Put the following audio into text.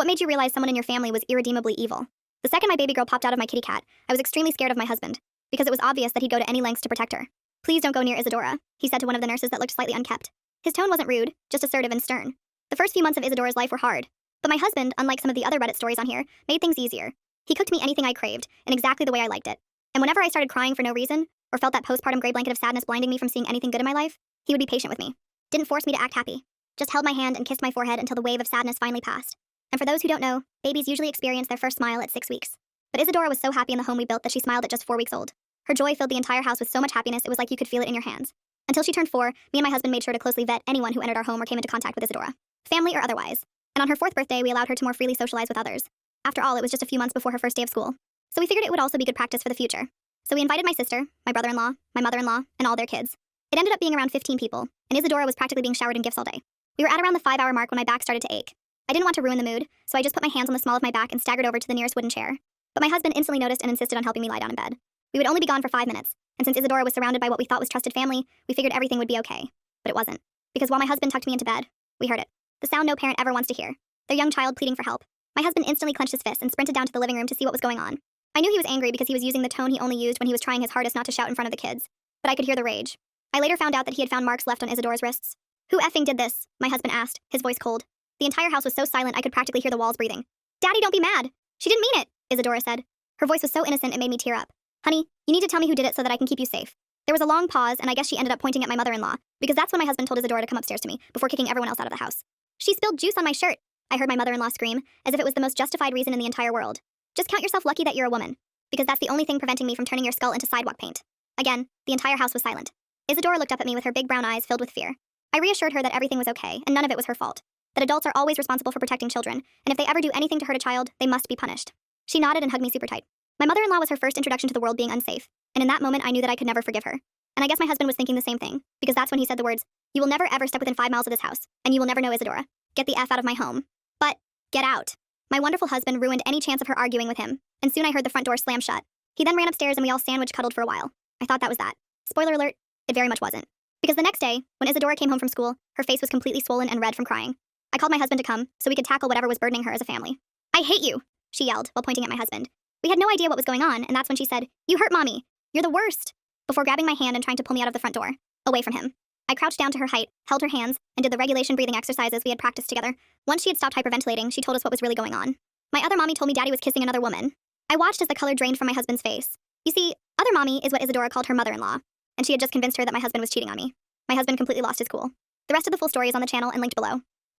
What made you realize someone in your family was irredeemably evil? The second my baby girl popped out of my kitty cat, I was extremely scared of my husband, because it was obvious that he'd go to any lengths to protect her. "Please don't go near Isadora," he said to one of the nurses that looked slightly unkempt. His tone wasn't rude, just assertive and stern. The first few months of Isadora's life were hard, but my husband, unlike some of the other Reddit stories on here, made things easier. He cooked me anything I craved, in exactly the way I liked it. And whenever I started crying for no reason, or felt that postpartum gray blanket of sadness blinding me from seeing anything good in my life, he would be patient with me. Didn't force me to act happy. Just held my hand and kissed my forehead until the wave of sadness finally passed. And for those who don't know, babies usually experience their first smile at 6 weeks. But Isadora was so happy in the home we built that she smiled at just 4 weeks old. Her joy filled the entire house with so much happiness it was like you could feel it in your hands. Until she turned 4, me and my husband made sure to closely vet anyone who entered our home or came into contact with Isadora, family or otherwise. And on her 4th birthday, we allowed her to more freely socialize with others. After all, it was just a few months before her first day of school. So we figured it would also be good practice for the future. So we invited my sister, my brother-in-law, my mother-in-law, and all their kids. It ended up being around 15 people, and Isadora was practically being showered in gifts all day. We were at around the 5-hour mark when my back started to ache. I didn't want to ruin the mood, so I just put my hands on the small of my back and staggered over to the nearest wooden chair. But my husband instantly noticed and insisted on helping me lie down in bed. We would only be gone for 5 minutes, and since Isadora was surrounded by what we thought was trusted family, we figured everything would be okay. But it wasn't. Because while my husband tucked me into bed, we heard it. The sound no parent ever wants to hear. Their young child pleading for help. My husband instantly clenched his fist and sprinted down to the living room to see what was going on. I knew he was angry because he was using the tone he only used when he was trying his hardest not to shout in front of the kids. But I could hear the rage. I later found out that he had found marks left on Isadora's wrists. "Who effing did this?" my husband asked, his voice cold. The entire house was so silent I could practically hear the walls breathing. "Daddy, don't be mad. She didn't mean it," Isadora said. Her voice was so innocent it made me tear up. "Honey, you need to tell me who did it so that I can keep you safe." There was a long pause, and I guess she ended up pointing at my mother-in-law, because that's when my husband told Isadora to come upstairs to me, before kicking everyone else out of the house. "She spilled juice on my shirt," I heard my mother-in-law scream, as if it was the most justified reason in the entire world. "Just count yourself lucky that you're a woman, because that's the only thing preventing me from turning your skull into sidewalk paint." Again, the entire house was silent. Isadora looked up at me with her big brown eyes filled with fear. I reassured her that everything was okay, and none of it was her fault. That adults are always responsible for protecting children, and if they ever do anything to hurt a child, they must be punished. She nodded and hugged me super tight. My mother-in-law was her first introduction to the world being unsafe, and in that moment I knew that I could never forgive her. And I guess my husband was thinking the same thing, because that's when he said the words, "You will never ever step within 5 miles of this house, and you will never know Isadora. Get the F out of my home." But, get out. My wonderful husband ruined any chance of her arguing with him, and soon I heard the front door slam shut. He then ran upstairs and we all sandwich cuddled for a while. I thought that was that. Spoiler alert, it very much wasn't. Because the next day, when Isadora came home from school, her face was completely swollen and red from crying. I called my husband to come, so we could tackle whatever was burdening her as a family. "I hate you," she yelled, while pointing at my husband. We had no idea what was going on, and that's when she said, "You hurt Mommy. You're the worst," before grabbing my hand and trying to pull me out of the front door, away from him. I crouched down to her height, held her hands, and did the regulation breathing exercises we had practiced together. Once she had stopped hyperventilating, she told us what was really going on. My other mommy told me Daddy was kissing another woman. I watched as the color drained from my husband's face. You see, other mommy is what Isadora called her mother-in-law, and she had just convinced her that my husband was cheating on me. My husband completely lost his cool. The rest of the full story is on the channel and linked below.